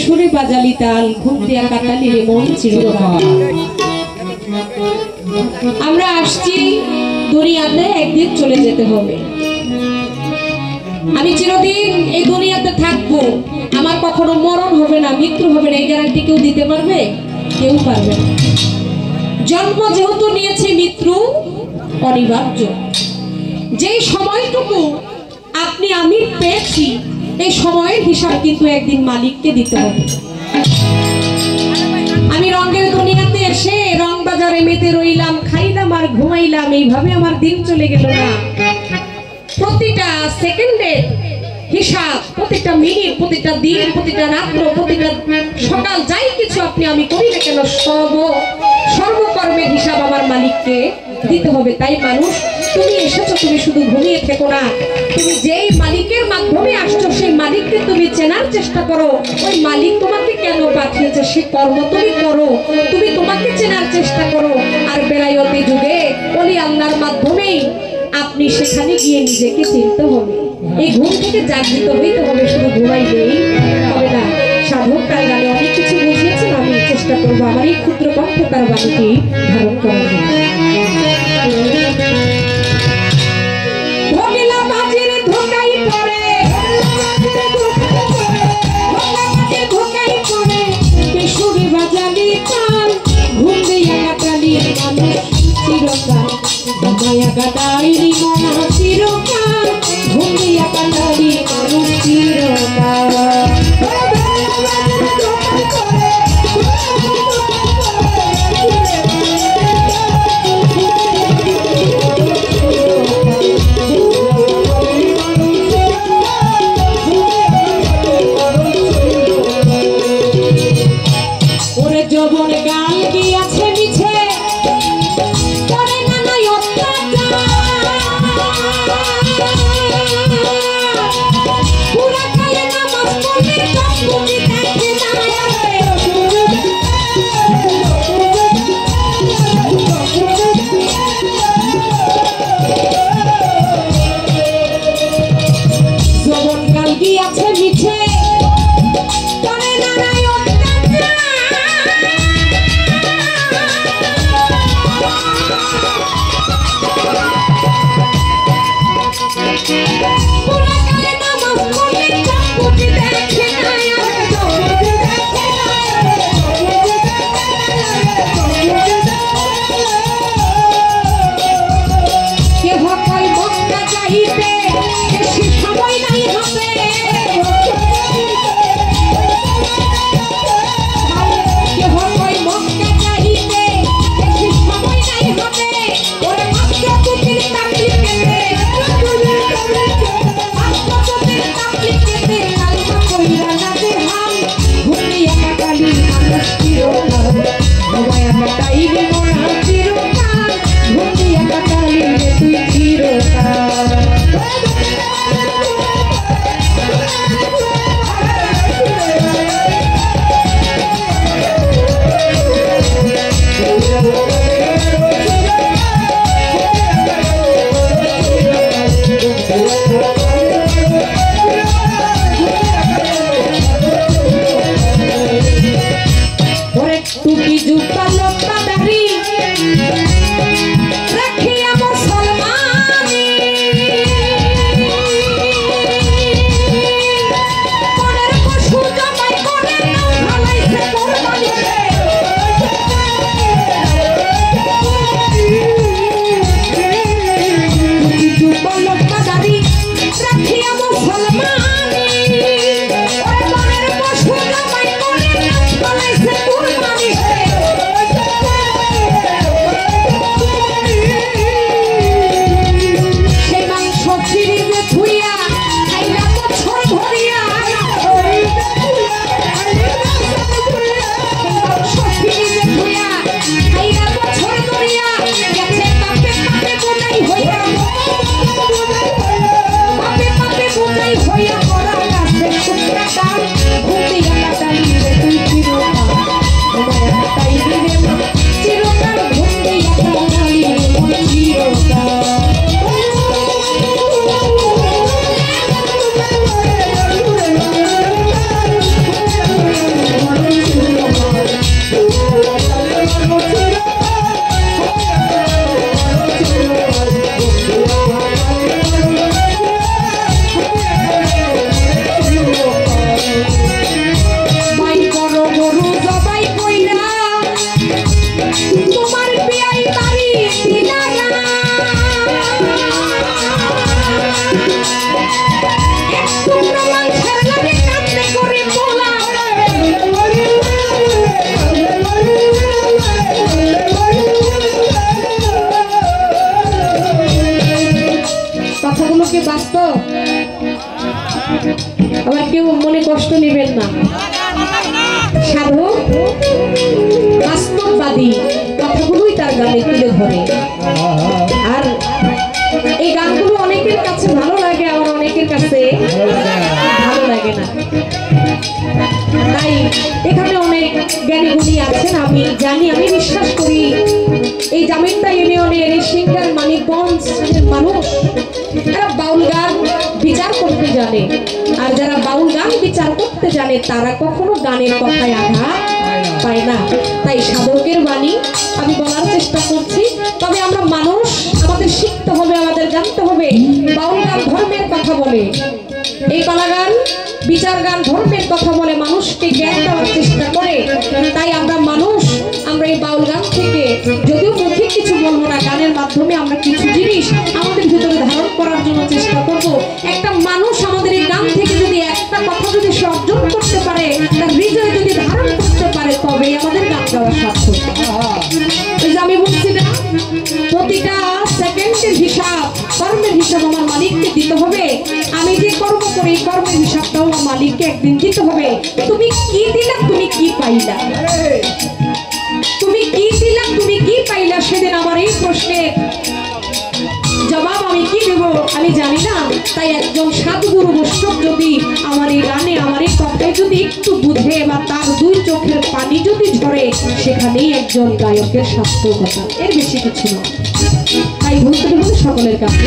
সুরে বাজালি তাল ঘুম দিয়া কাটালি রে মন চিরকাল। আমরা আসছি দুনিয়াতে, একদিন চলে যেতে হবে। আমি চিরদিন এই দুনিয়াতে থাকবো, আমার কখনো মরণ হবে না, মৃত্যু হবে না, এই গ্যারান্টি কেউ দিতে পারবে? কেউ পারবে না। জন্ম যেহেতু নিয়েছি, মৃত্যু অনিবার্য। যেই সময়টুকু আপনি আমি পেয়েছি, এই সময়ের হিসাব কিন্তু একদিন মালিককে দিতে হবে। আমি রঙের দুনিয়াতে এসে রং বাজারে মেতে রইলাম, খাইলাম আর ঘুমাইলাম, এইভাবে আমার দিন চলে গেল না। প্রতিটা সেকেন্ডের হিসাব, প্রতিটা মিনিট, প্রতিটা দিন, প্রতিটা রাত্র, প্রতিটা সকাল, যাই কিছু আপনি আমি করি না কেন, সর্বকর্মের হিসাব আমার মালিককে দিতে হবে। তাই মানুষ, তুমি এসেছো, তুমি শুধু ঘুমিয়ে থেকো না, তুমি যেই মালিকের মাধ্যমে আসছো সেই মালিককে তুমি চেনার চেষ্টা করো। ওই মালিক তোমাকে কেন পাঠিয়েছে সে কর্ম তুমি করো, তুমি তোমাকে চেনার চেষ্টা করো। আর বেলায়েতি যুগে ওলি আল্লাহর মাধ্যমেই আপনি সেখানে গিয়ে নিজেকে চিনতে হবে। এই ঘুম থেকে জাগৃত হইতে হবে, শুধু ঘুমাইলেই হবে না। সাধক তার গানে অনেক কিছু বুঝিয়েছেন, আমি চেষ্টা করবো আমার এই ক্ষুদ্র কণ্ঠে তার বাণীকে ধারণ করার জন্য। কাটাইনি মন চিরকাল, ঘুমিয়া কাটাইনি মানুষ চিরকাল। ওরে যৌবন গাল কি আছে মিছে, কষ্ট নেবেন না। সাধক বাস্তববাদী কথাগুলোই তার গানে তুলে ধরে। আর এই গানগুলো অনেকের কাছে ভালো লাগে, আবার অনেকের কাছে ভালো লাগে না। তাই এখানে অনেক জ্ঞানী গুণী আছেন, আমি জানি, আমি বিশ্বাস করি এই জামিনদা ইউনিয়নের এই সিঙ্গার মানিকগঞ্জের মানুষ এরা বাউল গান বিচার করতে জানে। আর যারা বাউল গান বিচার করতে জানে তারা কখনো গানের কথায় আঘাত পায় না। তাই সাধকের বাণী আমি বলার চেষ্টা করছি। তবে আমরা মানুষ, আমাদের শিখতে হবে, আমাদের জানতে হবে। বাউল গান ধর্মের কথা বলে, এই পালা গান বিচার গান ধর্মের কথা বলে, মানুষকে জ্ঞান দেওয়ার চেষ্টা করে। তাই আমরা মানুষ, আমরা এই বাউল গান থেকে যদিও মুখে কিছু বলবো না, গানের মাধ্যমে আমরা কিছু জিনিস আমাদের ভিতরে ধারণ করার জন্য চেষ্টা করব। একটা মানুষ আমাদের এই গান থেকে যদি একটা কথা যদি সে অর্জন করতে পারে, তার হৃদয়ে যদি ধারণ করতে পারে, তবেই আমাদের গান গাওয়া সার্থক। এই যে আমি বলছি না, প্রতিটা সেকেন্ডের হিসাব, কর্মের হিসাব আমার মালিককে দিতে হবে। আমি যে কর্ম করি কর্মের হিসাবটাও আমার মালিককে একদিন দিতে হবে। তুমি কি দিলা, তুমি কি পাইলা, তুমি কি দিলা, তুমি কি পাইলা, সেদিন আমার এই প্রশ্নের জবাব আমি কি দেব আমি জানি না। তাই একজন সাধুগুরু বৈষ্ণব যদি আমার এই গানে, আমার এই কথায় যদি একটু বুঝে বা তার দুই চোখের পানি যদি ঝরে, সেখানেই একজন গায়কের সার্থকতা, এর বেশি কিছু নয়। তাই বলতে হবে সকলের কাছে